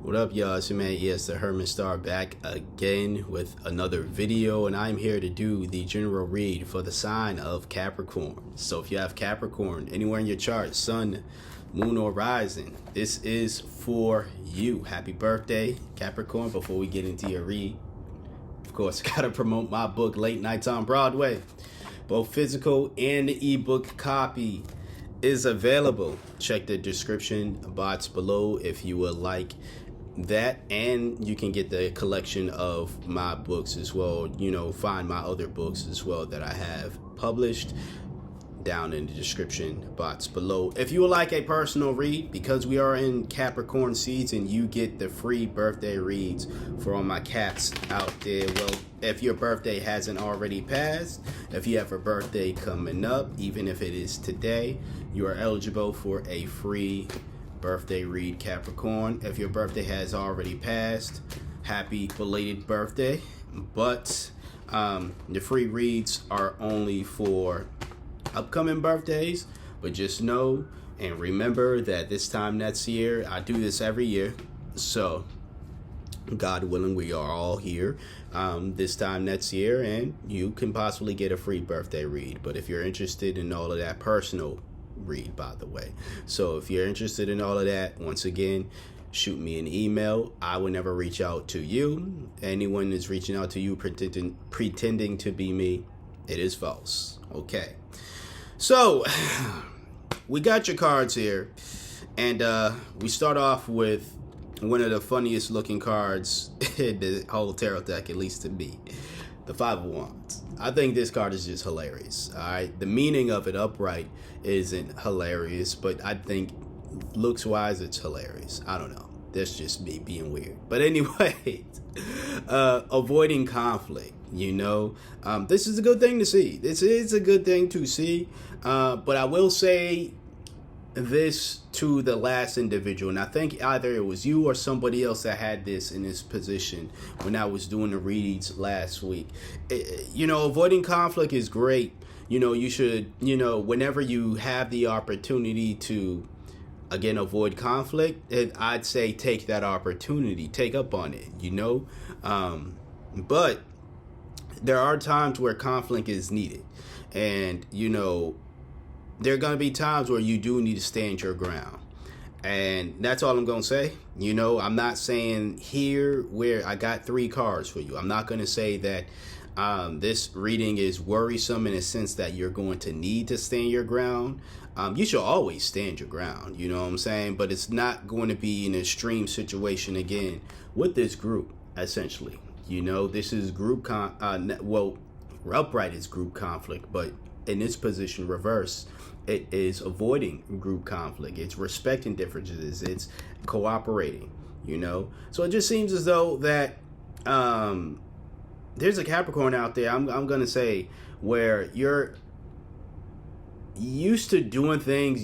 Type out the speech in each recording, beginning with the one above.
What up, y'all? It's your man, ES the Herman Star, back again with another video, and I'm here to do the general read for the sign of Capricorn. So if you have Capricorn anywhere in your chart, sun, moon, or rising, this is for you. Happy birthday, Capricorn. Before we get into your read, of course, gotta promote my book, Late Nights on Broadway. Both physical and the ebook copy is available. Check the description box below if you would like that, and you can get the collection of my books as well. Find my other books as well that I have published down in the description box below. If you would like a personal read, because we are in Capricorn season, you get the free birthday reads for all my cats out there. Well, if your birthday hasn't already passed, if you have a birthday coming up, even if it is today, you are eligible for a free birthday read, Capricorn. If your birthday has already passed, happy belated birthday. But the free reads are only for upcoming birthdays. But just know and remember that this time next year, I do this every year, so God willing, we are all here this time next year, and you can possibly get a free birthday read. But if you're interested in all of that, personal read, by the way, so if you're interested in all of that, once again, shoot me an email. I will never reach out to you. Anyone is reaching out to you pretending to be me, it is false. Okay, so we got your cards here, and we start off with one of the funniest looking cards in the whole tarot deck, at least to me, the Five of Wands. I think this card is just hilarious. All right, the meaning of it upright isn't hilarious, but I think looks wise it's hilarious. I don't know, that's just me being weird. But anyway, avoiding conflict. This is a good thing to see. This is a good thing to see. But I will say this to the last individual, and I think either it was you or somebody else that had this in this position when I was doing the reads last week. Avoiding conflict is great. You should, whenever you have the opportunity to, again, avoid conflict, I'd say take that opportunity, take up on it, but there are times where conflict is needed, and there are going to be times where you do need to stand your ground. And that's all I'm going to say. I'm not saying here where I got 3 cards for you. I'm not going to say that this reading is worrisome in a sense that you're going to need to stand your ground. You should always stand your ground, you know what I'm saying? But it's not going to be an extreme situation again with this group, essentially. This is group upright is group conflict, but in this position, reverse, it is avoiding group conflict. It's respecting differences. It's cooperating, So it just seems as though that there's a Capricorn out there, I'm going to say, where you're used to doing things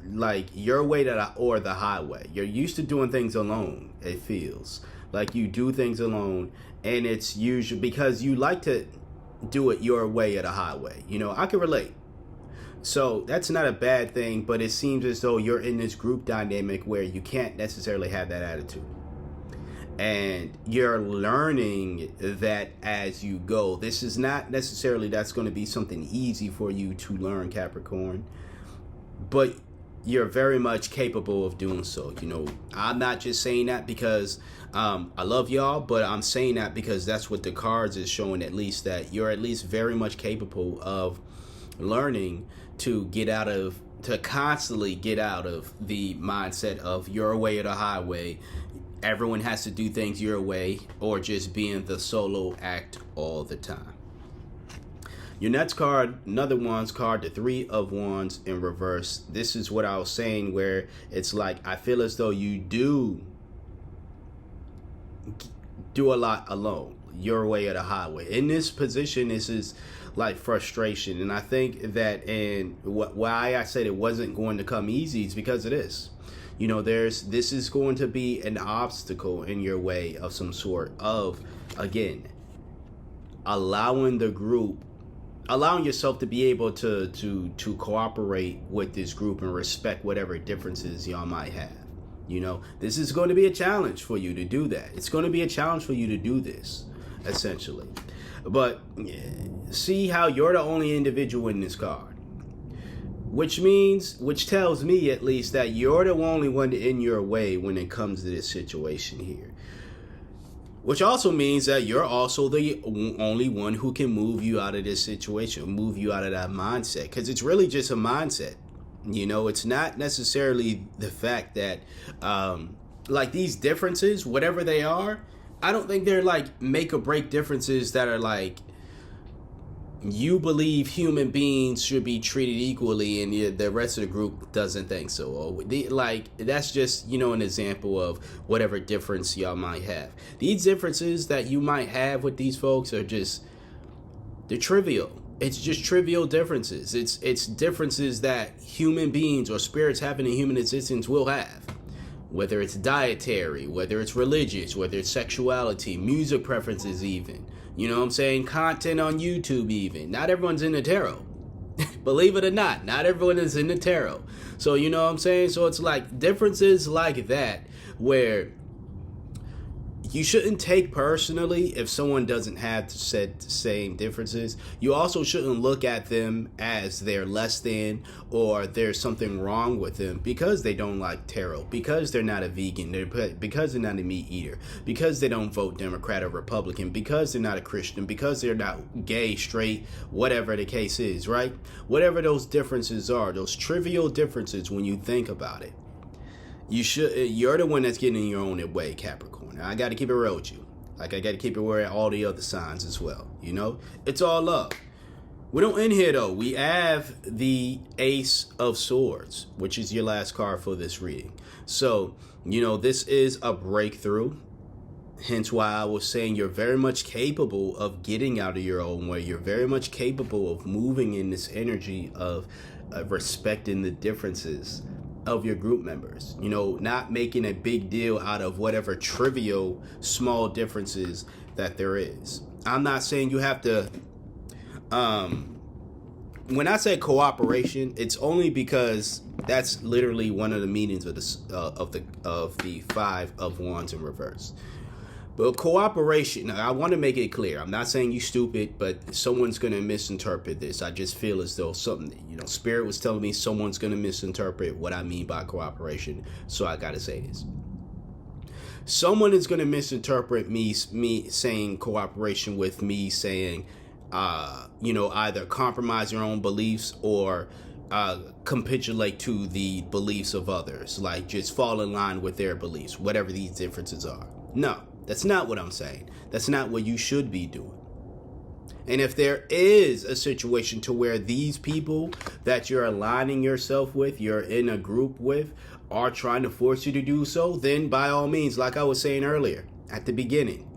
like your way or the highway. You're used to doing things alone, it feels. Like you do things alone, and it's usually because you like to do it your way or the highway. I can relate. So that's not a bad thing, but it seems as though you're in this group dynamic where you can't necessarily have that attitude. And you're learning that as you go. This is not necessarily that's going to be something easy for you to learn, Capricorn, but you're very much capable of doing so. I'm not just saying that because I love y'all, but I'm saying that because that's what the cards is showing, at least, that you're at least very much capable of learning to constantly get out of the mindset of your way or the highway. Everyone has to do things your way, or just being the solo act all the time. Your next card, another Wands card, the Three of Wands in reverse. This is what I was saying, where it's like I feel as though you do a lot alone, your way or the highway. In this position, this is like frustration, and I think that, and why I said it wasn't going to come easy is because of this. This is going to be an obstacle in your way of some sort of, again, allowing yourself to be able to cooperate with this group and respect whatever differences y'all might have. This is going to be a challenge for you to do that. It's going to be a challenge for you to do this, essentially. But see how you're the only individual in this card, which tells me at least that you're the only one in your way when it comes to this situation here. Which also means that you're also the only one who can move you out of this situation, move you out of that mindset, because it's really just a mindset. It's not necessarily the fact that, like, these differences, whatever they are, I don't think they're like make or break differences that are like, you believe human beings should be treated equally and the rest of the group doesn't think so. Or that's just, an example of whatever difference y'all might have. These differences that you might have with these folks are they're trivial. It's just trivial differences. It's differences that human beings or spirits having a human existence will have. Whether it's dietary, whether it's religious, whether it's sexuality, music preferences even. You know what I'm saying? Content on YouTube even. Not everyone's into tarot. Believe it or not everyone is into tarot. So you know what I'm saying? So it's like differences like that where you shouldn't take personally if someone doesn't have the same differences. You also shouldn't look at them as they're less than or there's something wrong with them because they don't like tarot, because they're not a vegan, because they're not a meat eater, because they don't vote Democrat or Republican, because they're not a Christian, because they're not gay, straight, whatever the case is, right? Whatever those differences are, those trivial differences when you think about it. You're the one that's getting in your own way, Capricorn. I got to keep it real with you. Like, I got to keep it where all the other signs as well. It's all love. We don't end here, though. We have the Ace of Swords, which is your last card for this reading. So, this is a breakthrough. Hence why I was saying you're very much capable of getting out of your own way. You're very much capable of moving in this energy of respecting the differences of your group members, not making a big deal out of whatever trivial small differences that there is. I'm not saying you have to, when I say cooperation, it's only because that's literally one of the meanings of the Five of Wands in reverse. But cooperation, I want to make it clear. I'm not saying you stupid, but someone's going to misinterpret this. I just feel as though Spirit was telling me someone's going to misinterpret what I mean by cooperation. So I got to say this. Someone is going to misinterpret me saying cooperation with me saying, either compromise your own beliefs or capitulate to the beliefs of others. Like just fall in line with their beliefs, whatever these differences are. No. That's not what I'm saying. That's not what you should be doing. And if there is a situation to where these people that you're aligning yourself with, you're in a group with, are trying to force you to do so, then by all means, like I was saying earlier at the beginning,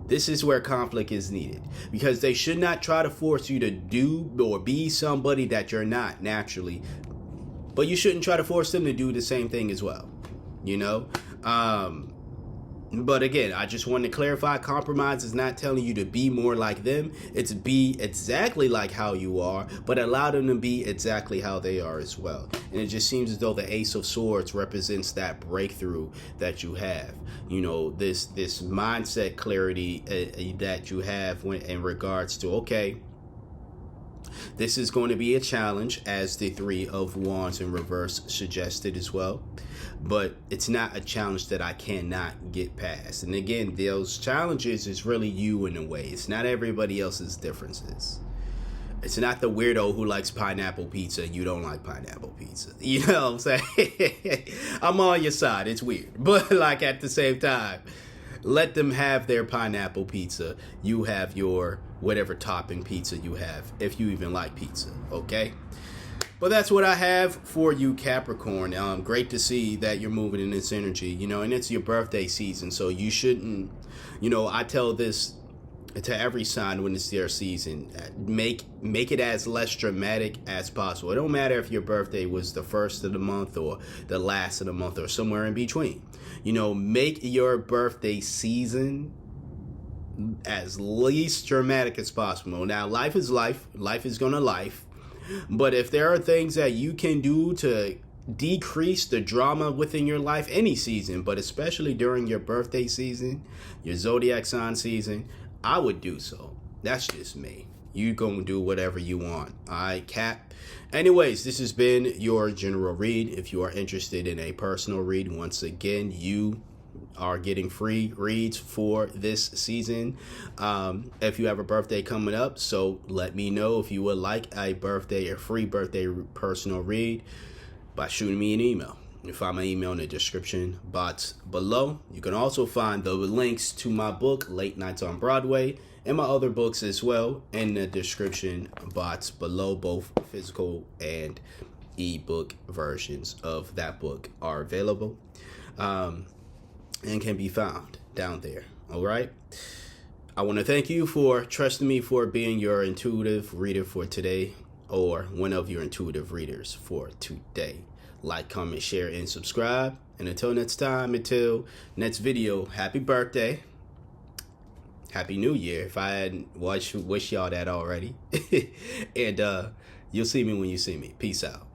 this is where conflict is needed. Because they should not try to force you to do or be somebody that you're not naturally. But you shouldn't try to force them to do the same thing as well. But again, I just want to clarify, compromise is not telling you to be more like them. It's be exactly like how you are, but allow them to be exactly how they are as well. And it just seems as though the Ace of Swords represents that breakthrough that you have. This mindset clarity that you have in regards to, okay, this is going to be a challenge, as the Three of Wands in reverse suggested as well. But it's not a challenge that I cannot get past. And again, those challenges is really you in a way. It's not everybody else's differences. It's not the weirdo who likes pineapple pizza and you don't like pineapple pizza. You know what I'm saying? I'm on your side. It's weird. But like at the same time, let them have their pineapple pizza. You have your whatever topping pizza you have, if you even like pizza, okay? But that's what I have for you, Capricorn. Great to see that you're moving in this energy, and it's your birthday season, so you shouldn't, I tell this to every sign when it's their season. Make it as less dramatic as possible. It don't matter if your birthday was the first of the month or the last of the month or somewhere in between. Make your birthday season as least dramatic as possible. Now, life is life. Life is gonna life. But if there are things that you can do to decrease the drama within your life any season, but especially during your birthday season, your zodiac sign season, I would do so. That's just me. You gonna do whatever you want. All right, Cap. Anyways, this has been your general read. If you are interested in a personal read, once again, you are getting free reads for this season. If you have a birthday coming up, so let me know if you would like a free birthday personal read by shooting me an email. You can find my email in the description box below. You can also find the links to my book, Late Nights on Broadway, and my other books as well in the description box below. Both physical and ebook versions of that book are available and can be found down there. All right. I want to thank you for trusting me for being your intuitive reader for today, or one of your intuitive readers for today. Like, comment, share, and subscribe. And until next time, until next video, happy birthday. Happy New Year, if I hadn't wish y'all that already. And you'll see me when you see me. Peace out.